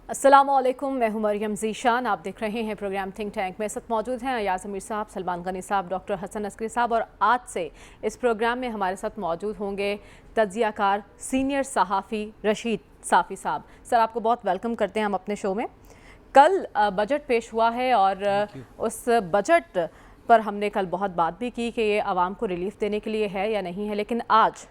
السلام علیکم، میں ہوں مریم ذیشان. آپ دیکھ رہے ہیں پروگرام تھنک ٹینک. میں ساتھ موجود ہیں ایاز امیر صاحب، سلمان غنی صاحب، ڈاکٹر حسن عسکری صاحب، اور آج سے اس پروگرام میں ہمارے ساتھ موجود ہوں گے تجزیہ کار سینئر صحافی رشید صافی صاحب. سر، آپ کو بہت ویلکم کرتے ہیں ہم اپنے شو میں. کل بجٹ پیش ہوا ہے اور اس بجٹ پر ہم نے کل بہت بات بھی کی کہ یہ عوام کو ریلیف دینے کے لیے ہے یا نہیں ہے، لیکن آج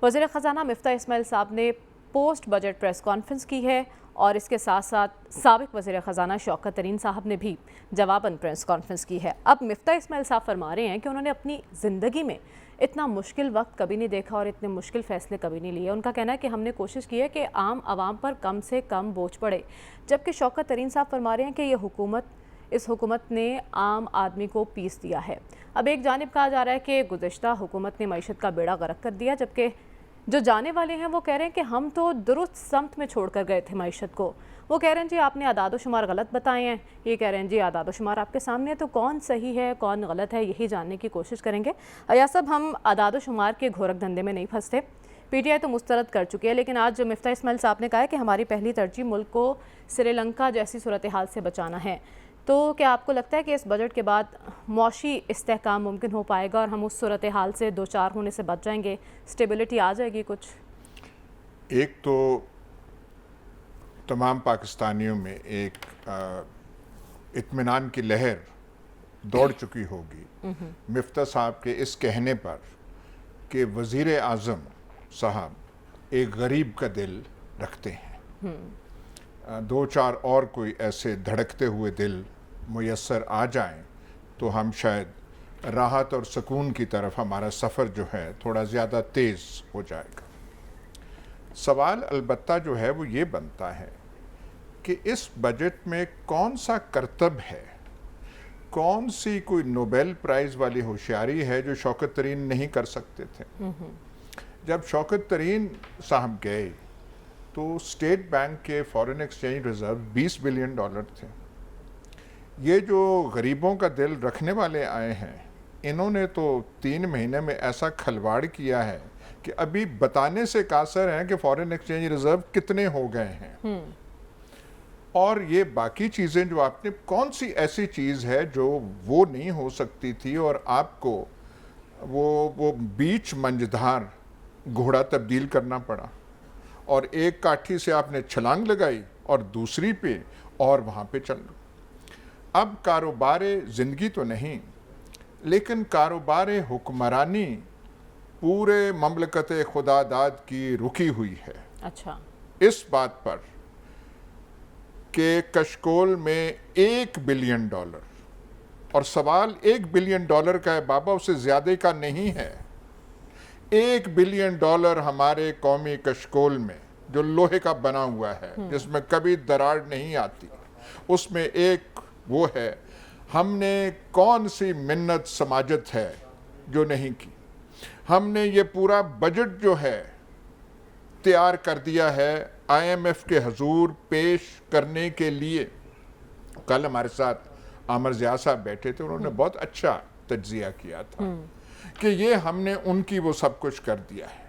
وزیر خزانہ مفتاح اسماعیل صاحب نے پوسٹ بجٹ پریس کانفرنس کی ہے، اور اس کے ساتھ ساتھ سابق وزیر خزانہ شوکت ترین صاحب نے بھی جواباً پریس کانفرنس کی ہے. اب مفتاح اسماعیل صاحب فرما رہے ہیں کہ انہوں نے اپنی زندگی میں اتنا مشکل وقت کبھی نہیں دیکھا اور اتنے مشکل فیصلے کبھی نہیں لیے. ان کا کہنا ہے کہ ہم نے کوشش کی ہے کہ عام عوام پر کم سے کم بوجھ پڑے، جبکہ شوکت ترین صاحب فرما رہے ہیں کہ اس حکومت نے عام آدمی کو پیس دیا ہے. اب ایک جانب کہا جا رہا ہے کہ گزشتہ حکومت نے معیشت کا بیڑا غرق کر دیا، جبکہ جو جانے والے ہیں وہ کہہ رہے ہیں کہ ہم تو درست سمت میں چھوڑ کر گئے تھے معیشت کو. وہ کہہ رہے ہیں جی آپ نے اعداد و شمار غلط بتائے ہیں. یہ کہہ رہے ہیں جی اعداد و شمار آپ کے سامنے ہے، تو کون صحیح ہے کون غلط ہے یہی جاننے کی کوشش کریں گے. یا صاحب، ہم اعداد و شمار کے گھورک دھندے میں نہیں پھنستے. پی ٹی آئی تو مسترد کر چکی ہے، لیکن آج مفتاح اسماعیل صاحب نے کہا ہے کہ ہماری پہلی ترجیح ملک کو سری لنکا جیسی صورتحال سے بچانا ہے. تو کیا آپ کو لگتا ہے کہ اس بجٹ کے بعد معاشی استحکام ممکن ہو پائے گا اور ہم اس صورتحال سے دوچار ہونے سے بچ جائیں گے، اسٹیبلٹی آ جائے گی کچھ؟ ایک تو تمام پاکستانیوں میں ایک اطمینان کی لہر دوڑ چکی ہوگی مفتاح صاحب کے اس کہنے پر کہ وزیر اعظم صاحب ایک غریب کا دل رکھتے ہیں. دو چار اور کوئی ایسے دھڑکتے ہوئے دل میسر آ جائیں تو ہم شاید راحت اور سکون کی طرف ہمارا سفر جو ہے تھوڑا زیادہ تیز ہو جائے گا. سوال البتہ جو ہے وہ یہ بنتا ہے کہ اس بجٹ میں کون سا کرتب ہے، کون سی کوئی نوبیل پرائز والی ہوشیاری ہے جو شوکت ترین نہیں کر سکتے تھے. جب شوکت ترین صاحب گئے تو اسٹیٹ بینک کے فارن ایکسچینج ریزرو $20 بلین تھے. یہ جو غریبوں کا دل رکھنے والے آئے ہیں انہوں نے تو 3 مہینے میں ایسا کھلواڑ کیا ہے کہ ابھی بتانے سے قاصر ہیں کہ فارن ایکسچینج ریزرو کتنے ہو گئے ہیں. اور یہ باقی چیزیں جو آپ نے، کون سی ایسی چیز ہے جو وہ نہیں ہو سکتی تھی اور آپ کو وہ بیچ منجدھار گھوڑا تبدیل کرنا پڑا، اور ایک کاٹھی سے آپ نے چھلانگ لگائی اور دوسری پہ اور وہاں پہ چل. اب کاروبار زندگی تو نہیں لیکن کاروبار حکمرانی پورے مملکت خدا داد کی رکی ہوئی ہے. اچھا. اس بات پر کہ کشکول میں $1 بلین، اور سوال $1 بلین کا ہے بابا، اسے زیادہ کا نہیں ہے. $1 بلین ہمارے قومی کشکول میں جو لوہے کا بنا ہوا ہے جس میں کبھی دراڑ نہیں آتی، اس میں ایک وہ ہے. ہم نے کون سی منت سماجت ہے جو نہیں کی. ہم نے یہ پورا بجٹ جو ہے تیار کر دیا ہے IMF کے حضور پیش کرنے کے لیے. کل ہمارے ساتھ عامر ضیاء صاحب بیٹھے تھے، انہوں نے بہت اچھا تجزیہ کیا تھا کہ یہ ہم نے ان کی وہ سب کچھ کر دیا ہے.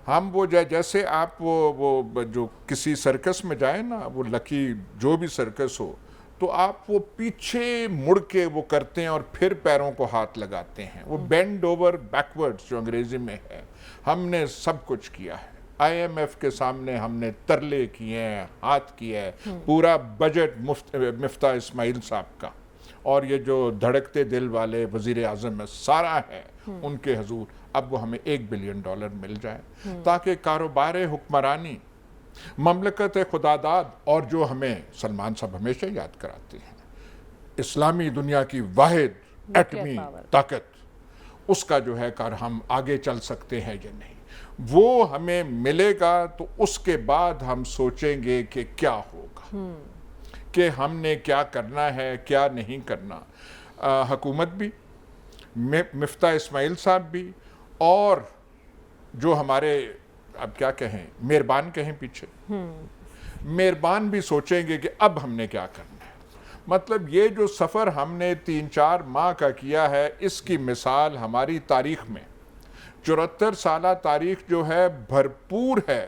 ہم وہ جیسے آپ وہ جو کسی سرکس میں جائیں نا، وہ لکی جو بھی سرکس ہو، تو آپ وہ پیچھے مڑ کے وہ کرتے ہیں اور پھر پیروں کو ہاتھ لگاتے ہیں. وہ بینڈ اوور بیکورڈز جو انگریزی میں ہے. ہم نے سب کچھ کیا ہے. IMF کے سامنے ہم نے ترلے کیے ہیں، ہاتھ کیا ہے. پورا بجٹ مفتاح اسماعیل صاحب کا اور یہ جو دھڑکتے دل والے وزیر اعظم میں سارا ہے ان کے حضور. اب وہ ہمیں $1 بلین مل جائے تاکہ کاروبار حکمرانی، مملکت خدا داد، اور جو ہمیں سلمان صاحب ہمیشہ یاد کراتے ہیں اسلامی دنیا کی واحد ایٹمی طاقت، اس کا جو ہے کار ہم آگے چل سکتے ہیں یا نہیں، وہ ہمیں ملے گا. تو اس کے بعد ہم سوچیں گے کہ کیا ہوگا، کہ ہم نے کیا کرنا ہے کیا نہیں کرنا. حکومت بھی، مفتاح اسماعیل صاحب بھی، اور جو ہمارے اب کیا کہیں، مہربان کہیں پیچھے، مہربان بھی سوچیں گے کہ اب ہم نے کیا کرنا ہے. مطلب یہ جو سفر ہم نے 3-4 ماہ کا کیا ہے، اس کی مثال ہماری تاریخ میں 74 سالہ تاریخ جو ہے بھرپور ہے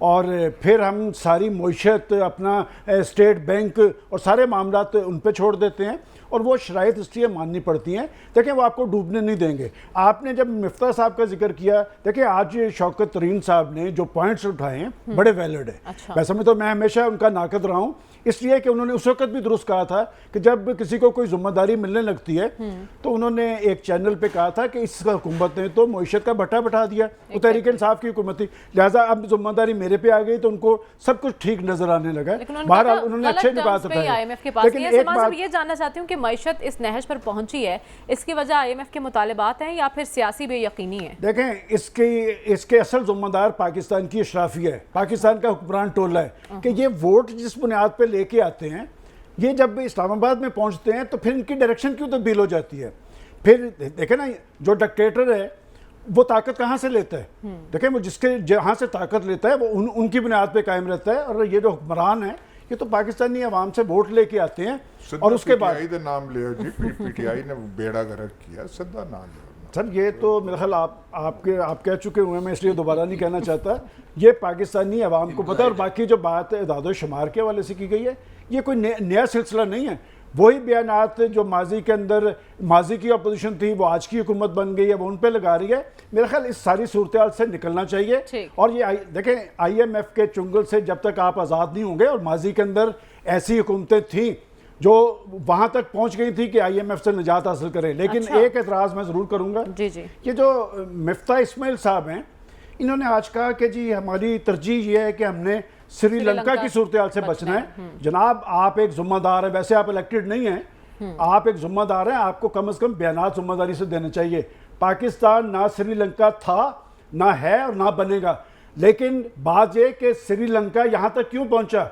اور پھر ہم ساری معیشت اپنا اسٹیٹ بینک اور سارے معاملات ان پہ چھوڑ دیتے ہیں، اور وہ شرائط اس لیے ماننی پڑتی ہیں. دیکھیں وہ آپ کو ڈوبنے نہیں دیں گے. آپ نے جب مفتاح صاحب کا ذکر کیا، دیکھیں آج شوکت ترین صاحب نے جو پوائنٹس اٹھائے ہیں بڑے ویلڈ ہیں. ویسے میں تو میں ہمیشہ ان کا ناقد رہا ہوں، اس لیے کہ انہوں نے اس وقت بھی درست کہا تھا کہ جب کسی کو کوئی ذمہ داری ملنے لگتی ہے تو انہوں نے ایک چینل پہ کہا تھا کہ اس حکومت نے تو معیشت کا بٹا بٹھا دیا، وہ تحریک انصاف کی حکومت تھی، لہٰذا اب ذمہ داری میرے پہ آ گئی تو ان کو سب کچھ ٹھیک نظر آنے لگا. بہرحال انہوں نے اچھے نکات اٹھائے. لیکن ایک بات یہ جاننا چاہتی ہوں کہ معیشت اس نہج پر پہنچی ہے، اس کی وجہ آئی ایم ایف کے مطالبات ہیں یا پھر سیاسی بے یقینی ہے؟ دیکھیں اس کے اصل ذمہ دار پاکستان کی اشرافیہ ہے، پاکستان کا حکمران ٹولہ ہے کہ یہ ووٹ جس بنیاد پہ لے کے آتے ہیں، یہ جب اسلام آباد میں پہنچتے ہیں تو پھر ان کی ڈائریکشن کیوں تبدیل ہو جاتی ہے. پھر دیکھیں نا، جو ڈکٹیٹر ہے وہ طاقت کہاں سے لیتا ہے؟ دیکھیں وہ جس کے جہاں سے طاقت لیتا ہے وہ ان کی بنیاد پہ قائم رہتا ہے. اور یہ جو حکمران ہیں یہ تو پاکستانی عوام سے ووٹ لے کے آتے ہیں، اور اس کے بعد پی ٹی آئی نام لیا جی، پی ٹی آئی نے بیڑا غرق کیا، سدا نام لیا. سر یہ تو میرا خیال آپ کہہ چکے ہوئے ہیں، میں اس لیے دوبارہ نہیں کہنا چاہتا. یہ پاکستانی عوام کو پتہ ہے. اور باقی جو بات اعداد و شمار کے حوالے سے کی گئی ہے، یہ کوئی نیا سلسلہ نہیں ہے. وہی بیانات جو ماضی کے اندر ماضی کی اپوزیشن تھی وہ آج کی حکومت بن گئی ہے، وہ ان پہ لگا رہی ہے. میرا خیال اس ساری صورتحال سے نکلنا چاہیے. اور یہ دیکھیں آئی ایم ایف کے چنگل سے جب تک آپ آزاد نہیں ہوں گے، اور ماضی کے اندر ایسی حکومتیں تھیں جو وہاں تک پہنچ گئی تھی کہ آئی ایم ایف سے نجات حاصل کریں. لیکن ایک اعتراض میں ضرور کروں گا. یہ جو مفتاح اسماعیل صاحب ہیں، انہوں نے آج کہا کہ جی ہماری ترجیح یہ ہے کہ ہم نے سری لنکا کی صورتحال سے بچنا ہے. جناب آپ ایک ذمہ دار ہیں، ویسے آپ الیکٹڈ نہیں ہیں، آپ ایک ذمہ دار ہیں، آپ کو کم از کم بیانات ذمہ داری سے دینے چاہیے. پاکستان نہ سری لنکا تھا، نہ ہے اور نہ بنے گا. لیکن بات یہ کہ سری لنکا یہاں تک کیوں پہنچا،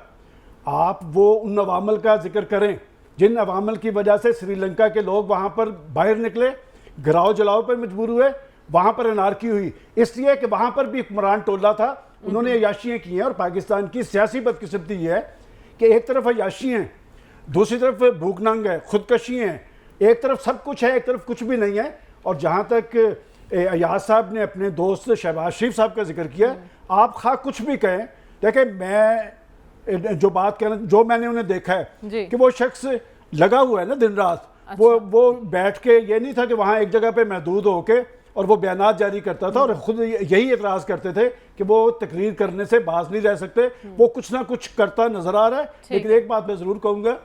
آپ وہ ان عوامل کا ذکر کریں جن عوامل کی وجہ سے سری لنکا کے لوگ وہاں پر باہر نکلے، گراؤ جلاؤ پر مجبور ہوئے، وہاں پر انارکی ہوئی. اس لیے کہ وہاں پر بھی حکمران ٹولہ تھا، انہوں نے عیاشیاں کی ہیں. اور پاکستان کی سیاسی بدقسمتی یہ ہے کہ ایک طرف عیاشی ہیں، دوسری طرف بھوک ننگ ہے، خودکشی ہیں، ایک طرف سب کچھ ہے، ایک طرف کچھ بھی نہیں ہے. اور جہاں تک ایاز صاحب نے اپنے دوست شہباز شریف صاحب کا ذکر کیا، آپ خواہ کچھ بھی کہیں، دیکھیں میں جو بات کہنا، جو میں نے انہیں دیکھا ہے کہ وہ شخص لگا ہوا ہے نا دن رات. وہ بیٹھ کے یہ نہیں تھا کہ وہاں ایک جگہ پہ محدود ہو کے اور وہ بیانات جاری کرتا تھا، اور خود یہی اعتراض کرتے تھے کہ وہ تقریر کرنے سے باز نہیں رہ سکتے. وہ کچھ نہ کچھ کرتا نظر آ رہا ہے. لیکن ایک بات میں ضرور کہوں گا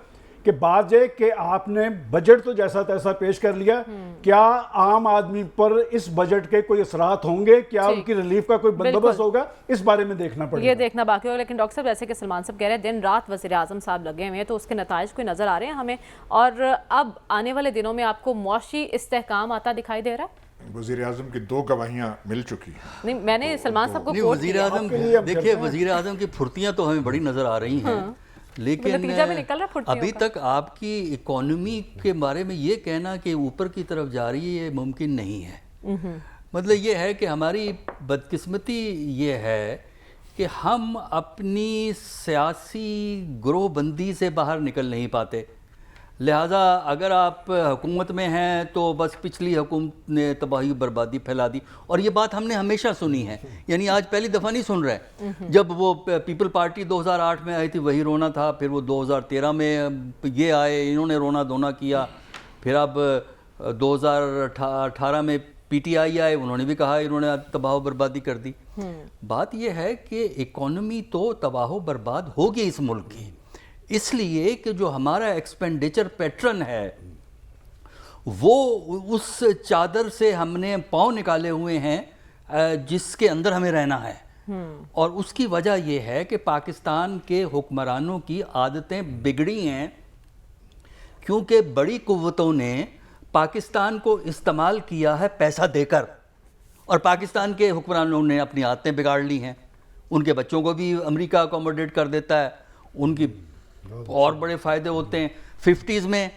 کہ بات یہ کہ آپ نے بجٹ تو جیسا تیسا پیش کر لیا، کیا عام آدمی پر اس بجٹ کے کوئی اثرات ہوں گے، کیا ان کی ریلیف کا کوئی بندوبست ہوگا، اس بارے میں دیکھنا پڑے گا. یہ دیکھنا باقی ہوگا. لیکن ڈاکٹر صاحب جیسے کہ سلمان صاحب کہہ رہے ہیں دن رات وزیر اعظم صاحب لگے ہوئے ہیں، تو اس کے نتائج کوئی نظر آ رہے ہیں ہمیں؟ اور اب آنے والے دنوں میں آپ کو معاشی استحکام آتا دکھائی دے رہا ہے؟ وزیر اعظم کی 2 گواہیاں مل چکی ہیں. نہیں، میں نے سلمان صاحب کو وزیر اعظم دیکھیے، وزیر اعظم کی پھرتیاں تو ہمیں بڑی نظر آ رہی ہیں، لیکن ابھی تک آپ کی اکانومی کے بارے میں یہ کہنا کہ اوپر کی طرف جا رہی ہے یہ ممکن نہیں ہے. مطلب یہ ہے کہ ہماری بدقسمتی یہ ہے کہ ہم اپنی سیاسی گروہ بندی سے باہر نکل نہیں پاتے. لہٰذا اگر آپ حکومت میں ہیں تو بس پچھلی حکومت نے تباہی بربادی پھیلا دی، اور یہ بات ہم نے ہمیشہ سنی ہے. یعنی آج پہلی دفعہ نہیں سن رہے. جب وہ پیپل پارٹی 2008 میں آئی تھی وہی رونا تھا، پھر وہ 2013 میں یہ آئے، انہوں نے رونا دھونا کیا، پھر اب 2018 میں پی ٹی آئی آئے، انہوں نے بھی کہا انہوں نے تباہ و بربادی کر دی. بات یہ ہے کہ اکانومی تو تباہ و برباد ہوگی اس ملک کی، اس لیے کہ جو ہمارا ایکسپینڈیچر پیٹرن ہے وہ اس چادر سے ہم نے پاؤں نکالے ہوئے ہیں جس کے اندر ہمیں رہنا ہے. اور اس کی وجہ یہ ہے کہ پاکستان کے حکمرانوں کی عادتیں بگڑی ہیں، کیونکہ بڑی قوتوں نے پاکستان کو استعمال کیا ہے پیسہ دے کر، اور پاکستان کے حکمرانوں نے اپنی عادتیں بگاڑ لی ہیں. ان کے بچوں کو بھی امریکہ اکوموڈیٹ کر دیتا ہے، ان کی اور بڑے فائدے ہوتے ہیں. 50s میں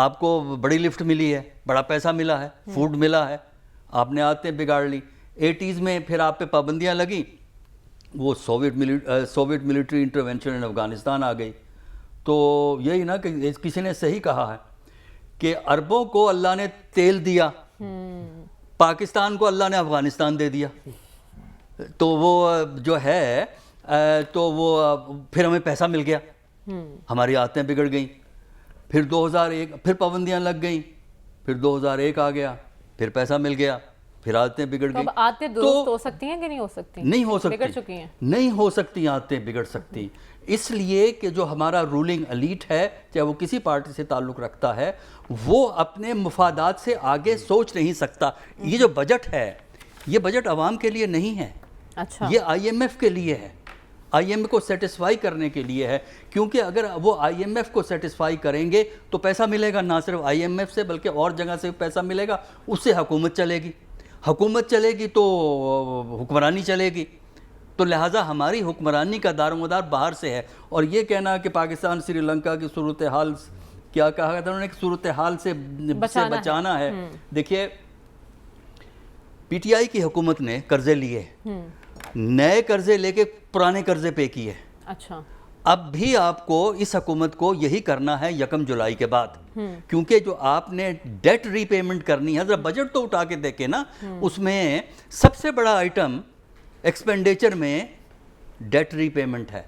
آپ کو بڑی لفٹ ملی ہے، بڑا پیسہ ملا ہے، فوڈ ملا ہے، آپ نے عادتیں بگاڑ لی. 80s میں پھر آپ پہ پابندیاں لگیں، وہ سوویٹ ملٹری انٹرونشن ان افغانستان آ گئی. تو یہی نا کہ کسی نے صحیح کہا ہے کہ عربوں کو اللہ نے تیل دیا، پاکستان کو اللہ نے افغانستان دے دیا. تو وہ جو ہے تو وہ پھر ہمیں پیسہ مل گیا، ہماری عادتیں بگڑ گئیں، پھر 2001 پھر پابندیاں لگ گئیں، پھر 2001 آ گیا، پھر پیسہ مل گیا، پھر عادتیں بگڑ تو گئیں۔ اب عادتیں درست ہو سکتی ہیں کہ نہیں ہو سکتی؟ نہیں ہو سکتی، بگڑ چکی ہیں، نہیں ہو سکتی، عادتیں بگڑ سکتی، اس لیے کہ جو ہمارا رولنگ ایلیٹ ہے، چاہے وہ کسی پارٹی سے تعلق رکھتا ہے، وہ اپنے مفادات سے آگے سوچ نہیں سکتا۔ یہ جو بجٹ ہے، یہ بجٹ عوام کے لیے نہیں ہے، اچھا یہ آئی ایم ایف کے لیے ہے، آئی ایم ایف کو سیٹسفائی کرنے کے لیے ہے، کیونکہ اگر وہ آئی ایم ایف کو سیٹسفائی کریں گے تو پیسہ ملے گا، نہ صرف آئی ایم ایف سے بلکہ اور جگہ سے پیسہ ملے گا، اس سے حکومت چلے گی، حکومت چلے گی تو حکمرانی چلے گی، تو لہٰذا ہماری حکمرانی کا دار و مدار باہر سے ہے۔ اور یہ کہنا کہ پاکستان سری لنکا کی صورتحال، کیا کہا تھا انہوں نے کہ صورتحال سے بچانا ہے، دیکھیے پی ٹی آئی کی حکومت نے قرضے لیے، نئے قرضے لے کے پرانے قرضے پے کیے، اچھا اب بھی آپ کو اس حکومت کو یہی کرنا ہے 1 جولائی کے بعد، کیونکہ جو آپ نے ڈیٹ ری پیمنٹ کرنی ہے، ذرا بجٹ تو اٹھا کے دیکھیں نا، اس میں سب سے بڑا آئٹم ایکسپینڈیچر میں ڈیٹ ری پیمنٹ ہے۔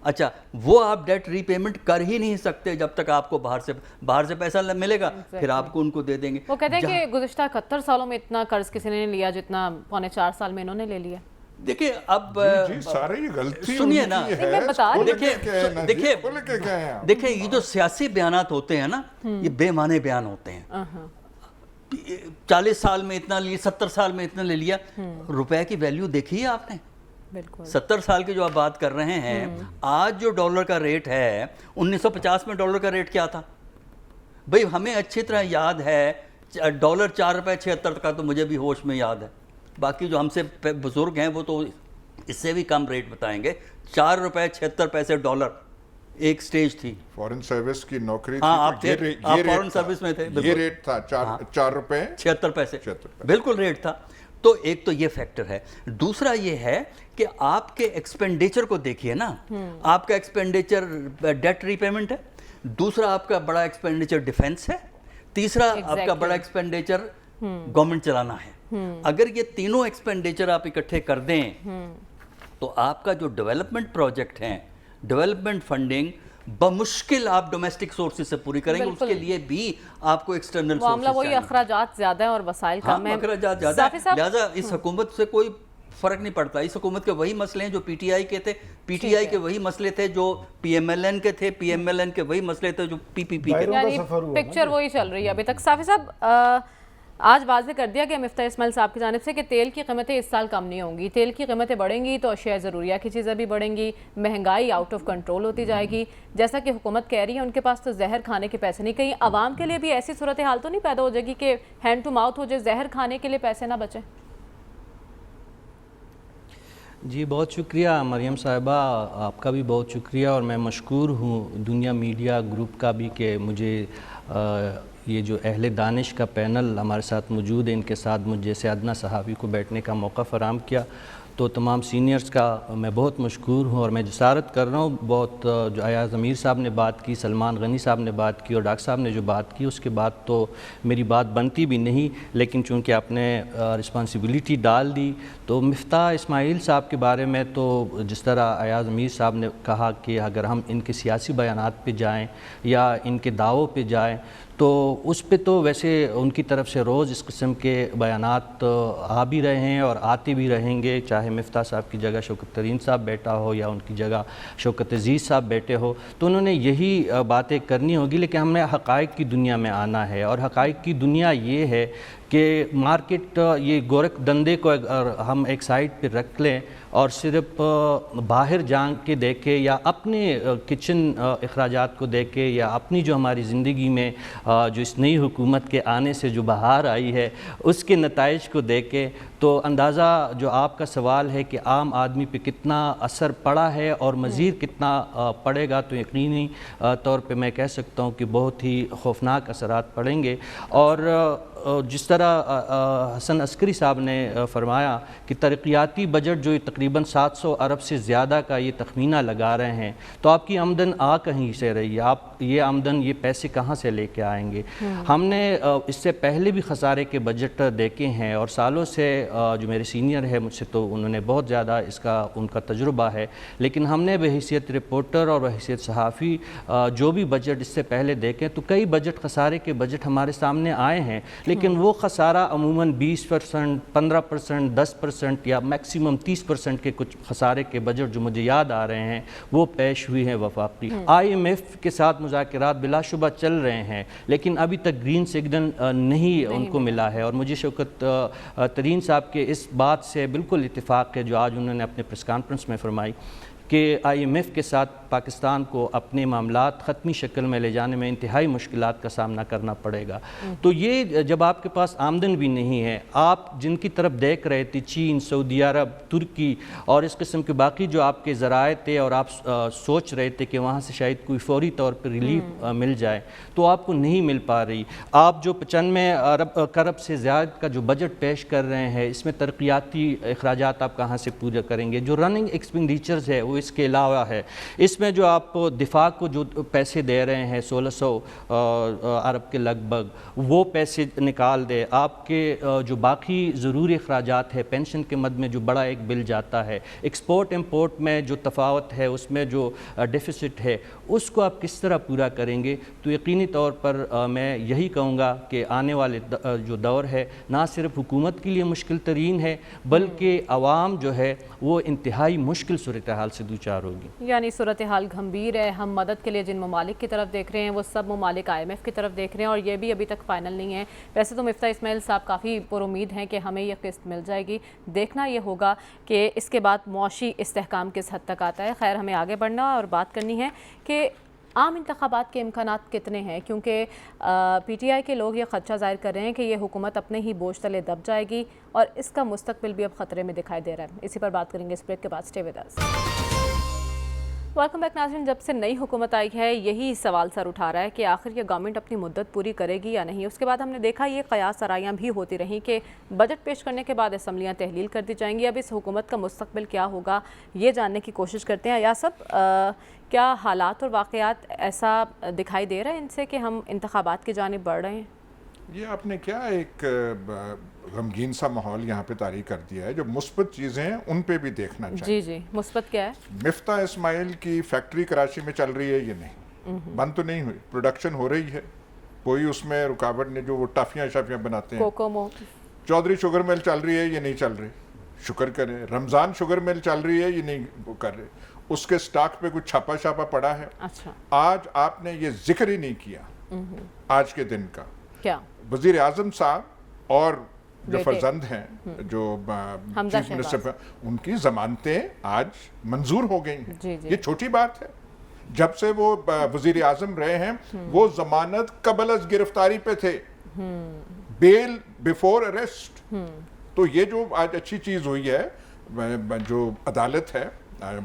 اچھا وہ آپ ڈیٹ ری پیمنٹ کر ہی نہیں سکتے جب تک آپ کو باہر سے پیسہ ملے گا، پھر آپ کو ان کو دے دیں گے۔ وہ کہتے ہیں کہ گزشتہ 71 سالوں میں اتنا قرض کسی نے نہیں لیا جتنا 3.25 سال میں انہوں نے لے لیا۔ دیکھیں اب جی سارے یہ غلطی سنیے ان نا، کی ہے، میں بتا رہی دیکھیں دیکھیں یہ جو سیاسی بیانات ہوتے ہیں نا، یہ بے معنی بیان ہوتے ہیں۔ 40 سال میں اتنا لیا، 70 سال میں اتنا لے لیا، روپے کی ویلیو دیکھی ہے آپ نے؟ بالکل 70 سال کی جو آپ بات کر رہے ہیں، آج جو ڈالر کا ریٹ ہے، 1950 میں ڈالر کا ریٹ کیا تھا؟ بھئی ہمیں اچھی طرح یاد ہے، ڈالر 4 روپے 76 کا تو مجھے بھی ہوش میں یاد ہے، باقی جو ہم سے بزرگ ہیں وہ تو اس سے بھی کم ریٹ بتائیں گے۔ 4 روپے 76 پیسے ڈالر ایک سٹیج تھی۔ فورن سروس کی نوکری ہاں تھی آپ تو تھے، آپ فورن سروس میں تھے، یہ ریٹ تھا 4 روپے 76 پیسے، 76 بالکل ریٹ تھا۔ تو ایک تو یہ فیکٹر ہے، دوسرا یہ ہے کہ آپ کے ایکسپینڈیچر کو دیکھیے نا، آپ کا ایکسپینڈیچر ڈیٹ ری پیمنٹ ہے، دوسرا آپ کا بڑا ایکسپینڈیچر ڈیفنس ہے، تیسرا آپ کا بڑا ایکسپینڈیچر گورنمنٹ چلانا ہے۔ اگر یہ تینوں ایکسپینڈیچر آپ اکٹھے کر دیں تو آپ کا جو ڈیولپمنٹ پروجیکٹ ہیں، ڈیولپمنٹ فنڈنگ بمشکل آپ ڈومیسٹک سورسز سے پوری کریں گے، اس کے لیے بھی آپ کو ایکسٹرنل معاملہ وہی اخراجات زیادہ ہیں اور وسائل کم ہیں۔ اخراجات زیادہ ہیں، لہٰذا اس حکومت سے کوئی فرق نہیں پڑتا۔ اس حکومت کے وہی مسئلے ہیں جو پی ٹی آئی کے تھے، پی ٹی آئی کے وہی مسئلے تھے جو پی ایم ایل این کے تھے، پی ایم ایل این کے وہی مسئلے تھے جو پی پی پی کے تھے۔ یعنی پکچر وہی چل رہی ہے ابھی تک۔ صافی صاحب آج واضح کر دیا گیا مفتاح اسماعیل صاحب کی جانب سے کہ تیل کی قیمتیں اس سال کم نہیں ہوں گی، تیل کی قیمتیں بڑھیں گی تو اشیاء ضروریہ کی چیزیں بھی بڑھیں گی، مہنگائی آؤٹ آف کنٹرول ہوتی جائے گی۔ جیسا کہ حکومت کہہ رہی ہے ان کے پاس تو زہر کھانے کے پیسے نہیں، کہیں عوام کے لیے بھی ایسی صورتحال تو نہیں پیدا ہو جائے گی کہ ہینڈ ٹو ماؤتھ ہو جائے، زہر کھانے کے لیے پیسے نہ بچیں؟ جی بہت شکریہ مریم صاحبہ، آپ کا بھی بہت شکریہ، اور میں مشکور ہوں دنیا میڈیا گروپ کا بھی کہ مجھے یہ جو اہل دانش کا پینل ہمارے ساتھ موجود ہے، ان کے ساتھ مجھ جیسے ادنیٰ صحافی کو بیٹھنے کا موقع فراہم کیا، تو تمام سینئرز کا میں بہت مشکور ہوں۔ اور میں جسارت کر رہا ہوں، بہت جو ایاز امیر صاحب نے بات کی، سلمان غنی صاحب نے بات کی، اور ڈاکٹر صاحب نے جو بات کی، اس کے بعد تو میری بات بنتی بھی نہیں، لیکن چونکہ آپ نے رسپانسبلٹی ڈال دی، تو مفتاح اسماعیل صاحب کے بارے میں تو جس طرح ایاز امیر صاحب نے کہا کہ اگر ہم ان کے سیاسی بیانات پہ جائیں یا ان کے دعووں پہ جائیں تو اس پہ تو ویسے ان کی طرف سے روز اس قسم کے بیانات آ بھی رہے ہیں اور آتے بھی رہیں گے، چاہے مفتاح صاحب کی جگہ شوکت ترین صاحب بیٹھا ہو یا ان کی جگہ شوکت عزیز صاحب بیٹھے ہو، تو انہوں نے یہی باتیں کرنی ہوگی، لیکن ہم نے حقائق کی دنیا میں آنا ہے، اور حقائق کی دنیا یہ ہے کہ مارکیٹ یہ گورکھ دندے کو اگر ہم ایک سائڈ پہ رکھ لیں اور صرف باہر جا کے دیکھیں یا اپنے کچن اخراجات کو دیکھیں یا اپنی جو ہماری زندگی میں جو اس نئی حکومت کے آنے سے جو بہار آئی ہے اس کے نتائج کو دیکھیں، تو اندازہ جو آپ کا سوال ہے کہ عام آدمی پہ کتنا اثر پڑا ہے اور مزید کتنا پڑے گا، تو یقینی طور پہ میں کہہ سکتا ہوں کہ بہت ہی خوفناک اثرات پڑیں گے۔ اور جس طرح حسن عسکری صاحب نے فرمایا کہ ترقیاتی بجٹ جو تقریباً 700 ارب سے زیادہ کا یہ تخمینہ لگا رہے ہیں، تو آپ کی آمدن کہیں سے رہی ہے؟ آپ یہ آمدن، یہ پیسے کہاں سے لے کے آئیں گے؟ ہم نے اس سے پہلے بھی خسارے کے بجٹ دیکھے ہیں، اور سالوں سے جو میرے سینئر ہے مجھ سے، تو انہوں نے بہت زیادہ ان کا تجربہ ہے، لیکن ہم نے بحیثیت رپورٹر اور بحیثیت صحافی جو بھی بجٹ اس سے پہلے دیکھیں تو کئی بجٹ خسارے کے بجٹ ہمارے سامنے آئے ہیں، لیکن وہ خسارہ عموماً 20%، 15%، 10% یا میکسیمم 30% کے کچھ خسارے کے بجٹ جو مجھے یاد آ رہے ہیں وہ پیش ہوئی ہیں وفاقی۔ IMF کے ساتھ مذاکرات بلا شبہ چل رہے ہیں، لیکن ابھی تک گرین سگنل نہیں ان کو ملا ہے، اور مجھے شوکت ترین صاحب کے اس بات سے بالکل اتفاق ہے جو آج انہوں نے اپنے پریس کانفرنس میں فرمائی کہ IMF کے ساتھ پاکستان کو اپنے معاملات ختمی شکل میں لے جانے میں انتہائی مشکلات کا سامنا کرنا پڑے گا۔ تو یہ جب آپ کے پاس آمدن بھی نہیں ہے، آپ جن کی طرف دیکھ رہے تھے، چین، سعودی عرب، ترکی اور اس قسم کے باقی جو آپ کے ذرائع تھے، اور آپ سوچ رہے تھے کہ وہاں سے شاید کوئی فوری طور پر ریلیف مل جائے، تو آپ کو نہیں مل پا رہی۔ آپ جو 95 ارب سے زیادہ کا جو بجٹ پیش کر رہے ہیں، اس میں ترقیاتی اخراجات آپ کہاں سے پورے کریں گے؟ جو رننگ ایکسپینڈیچرز ہے وہ اس کے علاوہ ہے۔ اس میں جو آپ دفاع کو جو پیسے دے رہے ہیں 1600 ارب کے لگ بھگ، وہ پیسے نکال دے۔ آپ کے جو باقی ضروری اخراجات ہے، پینشن کے مد میں جو بڑا ایک بل جاتا ہے، ایکسپورٹ امپورٹ میں جو تفاوت ہے، اس میں جو ڈیفیسٹ ہے، اس کو آپ کس طرح پورا کریں گے؟ تو یقینی طور پر میں یہی کہوں گا کہ آنے والے جو دور ہے نہ صرف حکومت کے لیے مشکل ترین ہے، بلکہ عوام جو ہے وہ انتہائی مشکل صورتحال سے دوچار ہوگی۔ یعنی صورتحال گھمبیر ہے۔ ہم مدد کے لیے جن ممالک کی طرف دیکھ رہے ہیں وہ سب ممالک IMF کی طرف دیکھ رہے ہیں، اور یہ بھی ابھی تک فائنل نہیں ہے۔ ویسے تو مفتاح اسماعیل صاحب کافی پر امید ہیں کہ ہمیں یہ قسط مل جائے گی، دیکھنا یہ ہوگا کہ اس کے بعد معاشی استحکام کس حد تک آتا ہے۔ خیر، ہمیں آگے بڑھنا اور بات کرنی ہے کہ عام انتخابات کے امکانات کتنے ہیں، کیونکہ PTI کے لوگ یہ خدشہ ظاہر کر رہے ہیں کہ یہ حکومت اپنے ہی بوجھ تلے دب جائے گی، اور اس کا مستقبل بھی اب خطرے میں دکھائی دے رہا ہے۔ اسی پر بات کریں گے اس بریک کے بعد۔ Stay with us. Welcome back ناظرین۔ جب سے نئی حکومت آئی ہے یہی سوال سر اٹھا رہا ہے کہ آخر یہ گورنمنٹ اپنی مدت پوری کرے گی یا نہیں۔ اس کے بعد ہم نے دیکھا یہ قیاس آرائیاں بھی ہوتی رہیں کہ بجٹ پیش کرنے کے بعد اسمبلیاں تحلیل کر دی جائیں گی۔ اب اس حکومت کا مستقبل کیا ہوگا یہ جاننے کی کوشش کرتے ہیں۔ یاسب، کیا حالات اور واقعات ایسا دکھائی دے رہا ہے ان سے کہ ہم انتخابات کی جانب بڑھ رہے ہیں؟ یہ آپ نے کیا ایک غمگین سا ماحول یہاں پہ طاری کر دیا ہے۔ جو مثبت چیزیں ہیں ان پہ بھی دیکھنا چاہیے۔ جی مثبت کیا ہے؟ مفتاح اسماعیل کی فیکٹری کراچی میں چل رہی ہے، یہ نہیں بند تو نہیں ہوئی، پروڈکشن ہو رہی ہے، کوئی اس میں رکاوٹ نہیں۔ جو وہ ٹافیاں شافیاں بناتے ہیں، کوکومو، چودھری شوگر مل چل رہی ہے، یہ نہیں چل رہی، شکر کریں۔ رمضان شوگر مل چل رہی ہے، یہ نہیں وہ کر رہے، اس کے سٹاک پہ کچھ چھاپا شاپا پڑا ہے۔ اچھا، آج آپ نے یہ ذکر ہی نہیں کیا آج کے دن کا۔ کیا وزیر اعظم صاحب اور جو بیٹے فرزند ہیں، جو چیف منسٹر، ان کی ضمانتیں آج منظور ہو گئی ہیں۔ یہ چھوٹی بات ہے۔ جب سے وہ وزیر اعظم رہے ہیں وہ ضمانت قبل از گرفتاری پہ تھے، بیل بیفور اریسٹ۔ تو یہ جو آج اچھی چیز ہوئی ہے، جو عدالت ہے،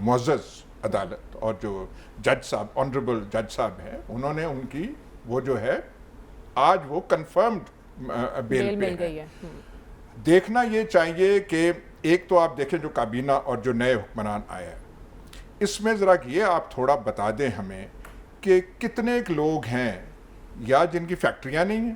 معزز عدالت، اور جو جج صاحب، آنریبل جج صاحب ہیں، انہوں نے ان کی وہ جو ہے آج وہ کنفرمڈ بیل مل گئی ہے۔ دیکھنا یہ چاہیے کہ ایک تو آپ دیکھیں جو کابینہ اور جو نئے حکمران آئے ہیں، اس میں ذرا یہ آپ تھوڑا بتا دیں ہمیں کہ کتنے لوگ ہیں یا جن کی فیکٹریاں نہیں ہیں۔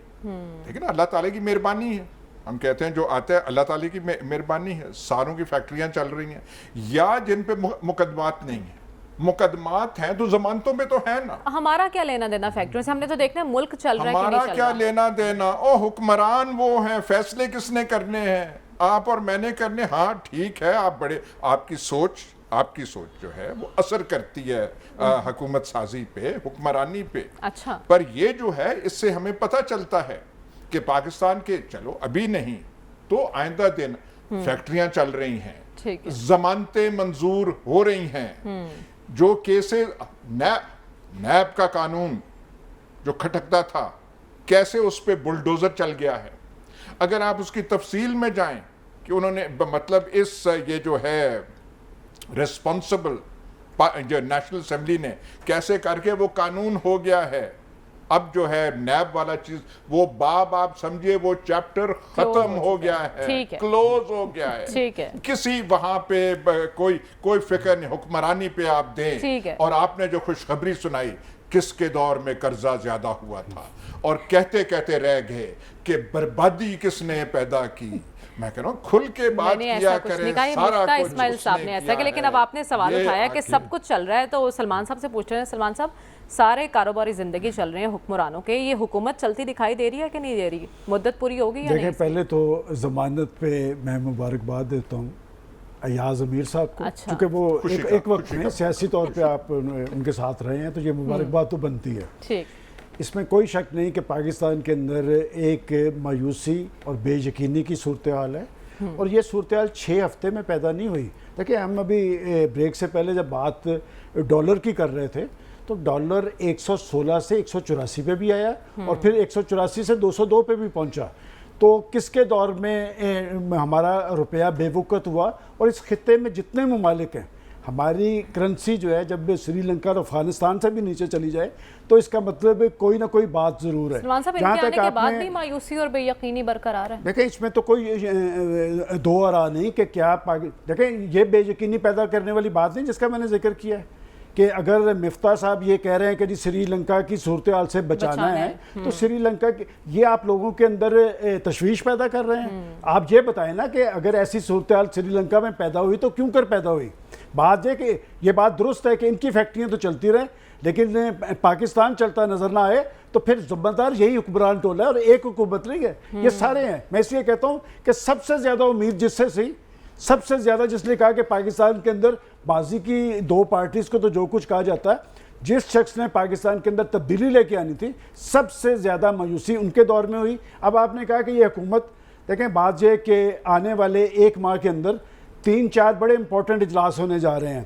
ٹھیک ہے نا، اللہ تعالیٰ کی مہربانی ہے، ہم کہتے ہیں جو آتا ہے اللہ تعالیٰ کی مہربانی ہے، ساروں کی فیکٹریاں چل رہی ہیں، یا جن پہ مقدمات نہیں ہیں۔ مقدمات ہیں تو ضمانتوں میں تو ہیں نا۔ ہمارا کیا لینا دینا فیکٹریوں سے؟ ہم نے تو دیکھنا ہے ملک چل رہا ہے کہ نہیں چل رہا۔ ہمارا کیا لینا دینا؟ او حکمران وہ ہیں، فیصلے کس نے کرنے ہیں؟ آپ اور میں نے کرنے۔ ہاں ٹھیک ہے، آپ بڑے، آپ کی سوچ جو ہے وہ اثر کرتی ہے حکومت سازی پہ، حکمرانی پہ۔ اچھا، پر یہ جو ہے اس سے ہمیں پتہ چلتا ہے کہ پاکستان کے، چلو ابھی نہیں تو آئندہ دن فیکٹریاں چل رہی ہیں، ضمانتیں منظور ہو رہی ہیں، جو کیسز نیب کا قانون جو کھٹکتا تھا کیسے اس پہ بلڈوزر چل گیا ہے۔ اگر آپ اس کی تفصیل میں جائیں کہ انہوں نے مطلب یہ جو ہے ریسپانسبل جو نیشنل اسمبلی نے کیسے کر کے وہ قانون ہو گیا ہے اب جو ہے نیب والا چیز وہ باب آپ سمجھے وہ چیپٹر ختم ہو گیا ہے, کلوز ہو گیا ہے. کسی وہاں پہ کوئی فکر نہیں, حکمرانی پہ آپ دیں. اور آپ نے جو خوشخبری سنائی کس کے دور میں قرضہ زیادہ ہوا تھا, اور کہتے کہتے رہ گئے کہ بربادی کس نے پیدا کی. میں کہہ رہا ہوں کھل کے بات کیا کریں, سارا کچھ اسماعیل صاحب نے ایسا کہ, لیکن اب آپ نے سوال اٹھایا کہ سب کچھ چل رہا ہے تو سلمان صاحب سے پوچھ رہے ہیں. سلمان صاحب, سارے کاروباری زندگی چل رہے ہیں حکمرانوں کے, یہ حکومت چلتی دکھائی دے رہی ہے کہ نہیں دے رہی؟ مدت پوری ہوگی یا نہیں؟ دیکھیں پہلے تو ضمانت پہ میں مبارکباد دیتا ہوں ایاز امیر صاحب کو, کیونکہ وہ ایک وقت میں سیاسی طور پہ آپ ان کے ساتھ رہے ہیں, تو یہ مبارکباد تو بنتی ہے. اس میں کوئی شک نہیں کہ پاکستان کے اندر ایک مایوسی اور بے یقینی کی صورتحال ہے, اور یہ صورتحال 6 ہفتے میں پیدا نہیں ہوئی. دیکھیں ہم ابھی بریک سے پہلے جب بات ڈالر کی کر رہے تھے تو ڈالر 116 سے 184 پہ بھی آیا, اور پھر 184 سے 202 پہ بھی پہنچا. تو کس کے دور میں ہمارا روپیہ بے وقت ہوا, اور اس خطے میں جتنے ممالک ہیں, ہماری کرنسی جو ہے جب سری لنکا اور افغانستان سے بھی نیچے چلی جائے تو اس کا مطلب کوئی نہ کوئی بات ضرور ہے. سلمان صاحب, ان کے آنے کے بعد بھی مایوسی اور بے یقینی برقرار ہے. دیکھیں اس میں تو کوئی دو آرا نہیں کہ کیا دیکھیں یہ بے یقینی پیدا کرنے والی بات نہیں جس کا میں نے ذکر کیا ہے کہ اگر مفتاح صاحب یہ کہہ رہے ہیں کہ جی سری لنکا کی صورتحال سے بچانا ہے تو سری لنکا یہ آپ لوگوں کے اندر تشویش پیدا کر رہے ہیں. آپ یہ بتائیں نا کہ اگر ایسی صورتحال سری لنکا میں پیدا ہوئی تو کیوں کر پیدا ہوئی. بات یہ کہ یہ بات درست ہے کہ ان کی فیکٹریاں تو چلتی رہیں, لیکن پاکستان چلتا نظر نہ آئے تو پھر ذمہ دار یہی حکمران ٹولہ ہے, اور ایک حکومت نہیں ہے, یہ سارے ہیں. میں اس لیے کہتا ہوں کہ سب سے زیادہ امید جس سے سی, سب سے زیادہ جس نے کہا کہ پاکستان کے اندر بازی کی 2 پارٹیز کو تو جو کچھ کہا جاتا ہے, جس شخص نے پاکستان کے اندر تبدیلی لے کے آنی تھی, سب سے زیادہ مایوسی ان کے دور میں ہوئی. اب آپ نے کہا کہ یہ حکومت, دیکھیں بات یہ کہ آنے والے 1 ماہ کے اندر 3-4 بڑے امپورٹنٹ اجلاس ہونے جا رہے ہیں.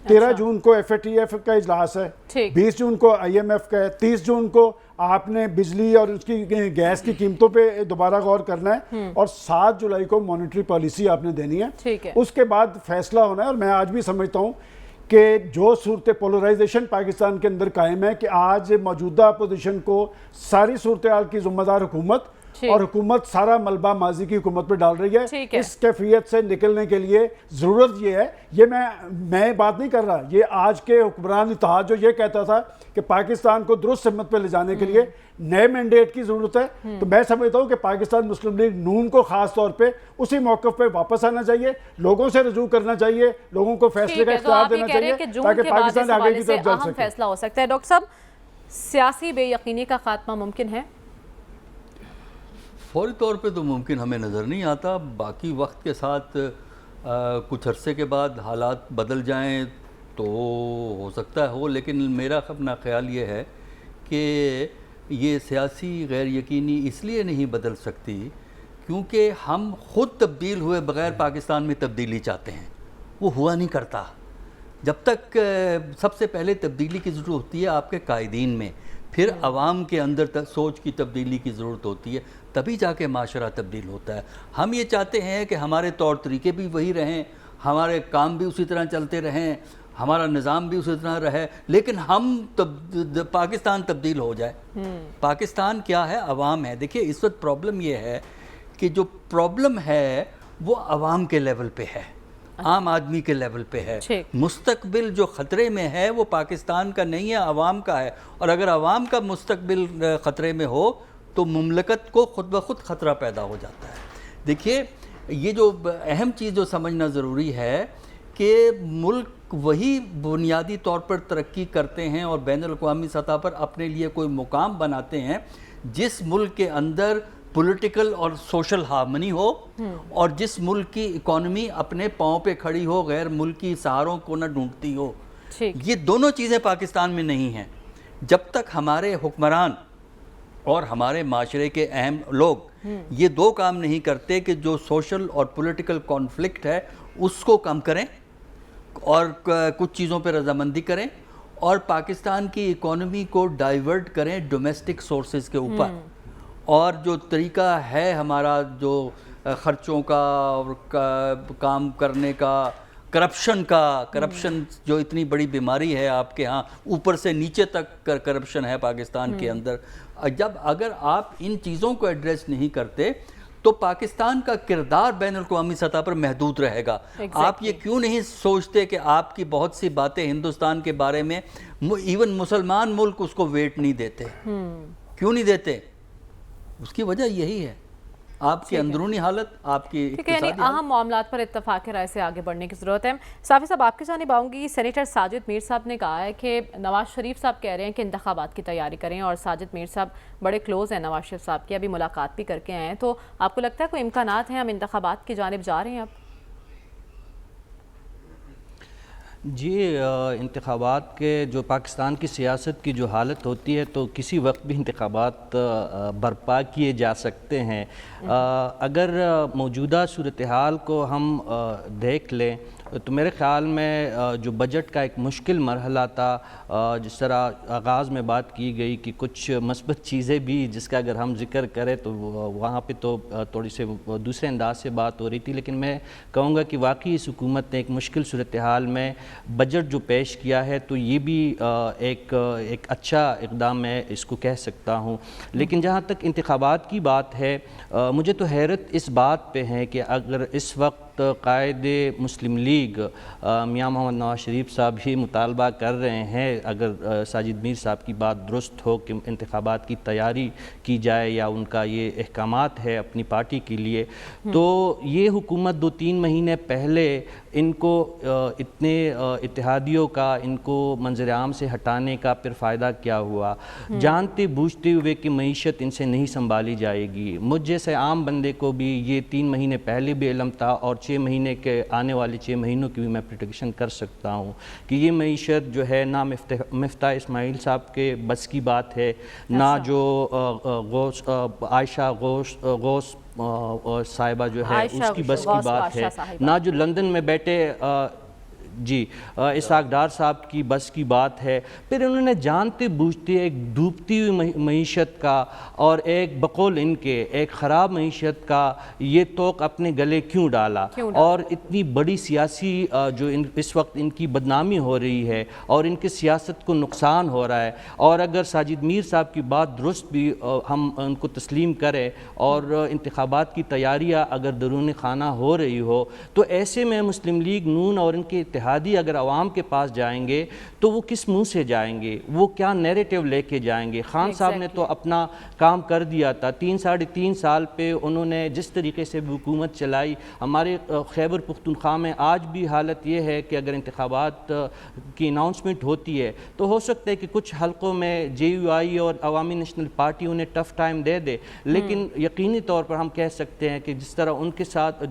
13 جون کو FATF کا اجلاس ہے, 20 جون کو IMF کا ہے, 30 جون کو آپ نے بجلی اور اس کی گیس کی قیمتوں پہ دوبارہ غور کرنا ہے, اور 7 جولائی کو مانیٹری پالیسی آپ نے دینی ہے. اس کے بعد فیصلہ ہونا ہے. اور میں آج بھی سمجھتا ہوں کہ جو صورت پولرائزیشن پاکستان کے اندر قائم ہے کہ آج موجودہ اپوزیشن کو ساری صورتحال کی ذمہ دار حکومت, اور حکومت سارا ملبہ ماضی کی حکومت پہ ڈال رہی ہے. اس کیفیت سے نکلنے کے لیے ضرورت یہ ہے, یہ میں بات نہیں کر رہا, یہ آج کے حکمران اتحاد جو یہ کہتا تھا کہ پاکستان کو درست سمت پہ لے جانے کے لیے نئے مینڈیٹ کی ضرورت ہے, تو میں سمجھتا ہوں کہ پاکستان مسلم لیگ نون کو خاص طور پہ اسی موقف پہ واپس آنا چاہیے, لوگوں سے رجوع کرنا چاہیے, لوگوں کو فیصلے کا اختیار دینا چاہیے تاکہ پاکستان آگے کی طرف چل سکے. فیصلہ ہو سکتا ہے. ڈاکٹر صاحب, سیاسی بے یقینی کا خاتمہ ممکن ہے؟ فوری طور پہ تو ممکن ہمیں نظر نہیں آتا, باقی وقت کے ساتھ کچھ عرصے کے بعد حالات بدل جائیں تو ہو سکتا ہے ہو, لیکن میرا اپنا خیال یہ ہے کہ یہ سیاسی غیر یقینی اس لیے نہیں بدل سکتی کیونکہ ہم خود تبدیل ہوئے بغیر پاکستان میں تبدیلی چاہتے ہیں, وہ ہوا نہیں کرتا. جب تک سب سے پہلے تبدیلی کی ضرورت ہوتی ہے آپ کے قائدین میں, پھر عوام کے اندر تک سوچ کی تبدیلی کی ضرورت ہوتی ہے, تبھی جا کے معاشرہ تبدیل ہوتا ہے. ہم یہ چاہتے ہیں کہ ہمارے طور طریقے بھی وہی رہیں, ہمارے کام بھی اسی طرح چلتے رہیں, ہمارا نظام بھی اسی طرح رہے, لیکن ہم پاکستان تبدیل ہو جائے. پاکستان کیا ہے؟ عوام ہے. دیکھیے اس وقت پرابلم یہ ہے کہ جو پرابلم ہے وہ عوام کے لیول پہ ہے, عام آدمی کے لیول پہ ہے. مستقبل جو خطرے میں ہے وہ پاکستان کا نہیں ہے, عوام کا ہے. اور اگر عوام کا مستقبل خطرے میں ہو تو مملکت کو خود بخود خطرہ پیدا ہو جاتا ہے. دیکھیے یہ جو اہم چیز جو سمجھنا ضروری ہے کہ ملک وہی بنیادی طور پر ترقی کرتے ہیں اور بین الاقوامی سطح پر اپنے لیے کوئی مقام بناتے ہیں جس ملک کے اندر پولیٹیکل اور سوشل ہارمنی ہو, اور جس ملک کی اکانومی اپنے پاؤں پہ کھڑی ہو, غیر ملکی سہاروں کو نہ ڈھونڈتی ہو. یہ دونوں چیزیں پاکستان میں نہیں ہیں. جب تک ہمارے حکمران اور ہمارے معاشرے کے اہم لوگ یہ 2 کام نہیں کرتے کہ جو سوشل اور پولیٹیکل کانفلکٹ ہے اس کو کم کریں اور کچھ چیزوں پہ رضامندی کریں, اور پاکستان کی اکانومی کو ڈائیورٹ کریں ڈومیسٹک سورسز کے اوپر. اور جو طریقہ ہے ہمارا جو خرچوں کا اور کام کرنے کا, کرپشن جو اتنی بڑی بیماری ہے آپ کے ہاں، اوپر سے نیچے تک کرپشن ہے پاکستان کے اندر. اگر آپ ان چیزوں کو ایڈریس نہیں کرتے تو پاکستان کا کردار بین الاقوامی سطح پر محدود رہے گا. آپ یہ کیوں نہیں سوچتے کہ آپ کی بہت سی باتیں ہندوستان کے بارے میں ایون مسلمان ملک اس کو ویٹ نہیں دیتے؟ کیوں نہیں دیتے؟ اس کی وجہ یہی ہے، آپ کی اندرونی حالت، آپ کی یعنی اہم معاملات پر اتفاق رائے سے آگے بڑھنے کی ضرورت ہے. صافی صاحب آپ کی جانب آؤں گی. سینیٹر ساجد میر صاحب نے کہا ہے کہ نواز شریف صاحب کہہ رہے ہیں کہ انتخابات کی تیاری کریں، اور ساجد میر صاحب بڑے کلوز ہیں نواز شریف صاحب کی، ابھی ملاقات بھی کر کے آئے ہیں. تو آپ کو لگتا ہے کوئی امکانات ہیں ہم انتخابات کی جانب جا رہے ہیں اب؟ جی، انتخابات کے جو پاکستان کی سیاست کی جو حالت ہوتی ہے تو کسی وقت بھی انتخابات برپا کیے جا سکتے ہیں. اگر موجودہ صورتحال کو ہم دیکھ لیں تو میرے خیال میں جو بجٹ کا ایک مشکل مرحلہ تھا، جس طرح آغاز میں بات کی گئی کہ کچھ مثبت چیزیں بھی جس کا اگر ہم ذکر کریں تو وہاں پہ تو تھوڑی سے دوسرے انداز سے بات ہو رہی تھی، لیکن میں کہوں گا کہ واقعی اس حکومت نے ایک مشکل صورتحال میں بجٹ جو پیش کیا ہے تو یہ بھی ایک اچھا اقدام میں اس کو کہہ سکتا ہوں. لیکن جہاں تک انتخابات کی بات ہے، مجھے تو حیرت اس بات پہ ہے کہ اگر اس وقت قائد مسلم لیگ میاں محمد نواز شریف صاحب ہی مطالبہ کر رہے ہیں، اگر ساجد میر صاحب کی بات درست ہو کہ انتخابات کی تیاری کی جائے یا ان کا یہ احکامات ہے اپنی پارٹی کے لیے، تو یہ حکومت 2-3 مہینے پہلے ان کو اتنے اتحادیوں کا ان کو منظر عام سے ہٹانے کا پھر فائدہ کیا ہوا، جانتے بوجھتے ہوئے کہ معیشت ان سے نہیں سنبھالی جائے گی. مجھ جیسے عام بندے کو بھی یہ 3 مہینے پہلے بھی علم تھا، اور 6 مہینے کے آنے والے 6 مہینوں کی بھی میں پریڈکشن کر سکتا ہوں کہ یہ معیشت جو ہے نہ مفتاح اسماعیل صاحب کے بس کی بات ہے، نہ جو عائشہ غوث صاحبہ جو ہے اس کی بس کی بات ہے، نہ جو لندن میں بیٹھے اسحاق ڈار صاحب کی بس کی بات ہے. پھر انہوں نے جانتے بوجھتے ایک ڈوبتی ہوئی معیشت کا اور ایک بقول ان کے ایک خراب معیشت کا یہ توق اپنے گلے کیوں ڈالا، اور اتنی بڑی سیاسی جو اس وقت ان کی بدنامی ہو رہی ہے اور ان کی سیاست کو نقصان ہو رہا ہے. اور اگر ساجد میر صاحب کی بات درست بھی ہم ان کو تسلیم کریں اور انتخابات کی تیاریاں اگر درون خانہ ہو رہی ہو، تو ایسے میں مسلم لیگ نون اور ان کے اتحادی اگر عوام کے پاس جائیں گے تو وہ کس منہ سے جائیں گے، وہ کیا نیریٹو لے کے جائیں گے؟ خان صاحب نے تو اپنا کام کر دیا تھا، 3-3.5 سال پہ انہوں نے جس طریقے سے حکومت چلائی. ہمارے خیبر پختونخوا میں آج بھی حالت یہ ہے کہ اگر انتخابات کی اناؤنسمنٹ ہوتی ہے تو ہو سکتا ہے کہ کچھ حلقوں میں JUI اور عوامی نیشنل پارٹی انہیں ٹف ٹائم دے دے، لیکن یقینی طور پر ہم کہہ سکتے ہیں کہ جس طرح ان کے ساتھ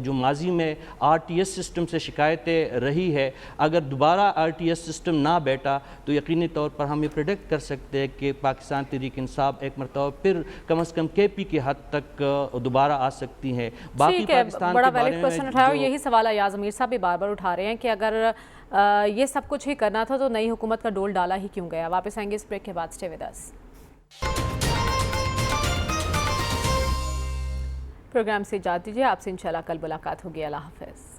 جو ماضی میں RTS سسٹم سے شکایتیں رہی ہے، اگر دوبارہ RTS سسٹم نہ بیٹا تو یقینی طور پر ہم یہ پریڈکٹ کر سکتے ہیں کہ پاکستان تحریک انصاف ایک مرتبہ پھر کم از کم KP کی حد تک دوبارہ آ سکتی ہے. باقی پاکستان کے بارے میں اٹھایا، اور یہی سوال ایاز امیر صاحب بھی بار بار اٹھا رہے ہیں کہ اگر یہ سب کچھ ہی کرنا تھا تو نئی حکومت کا ڈول ڈالا ہی کیوں گیا. واپس آئیں گے اس بریک کے بعد. Stay with us. پروگرام سے اجازت دیجیے، آپ سے انشاءاللہ کل ملاقات ہوگی. اللہ حافظ.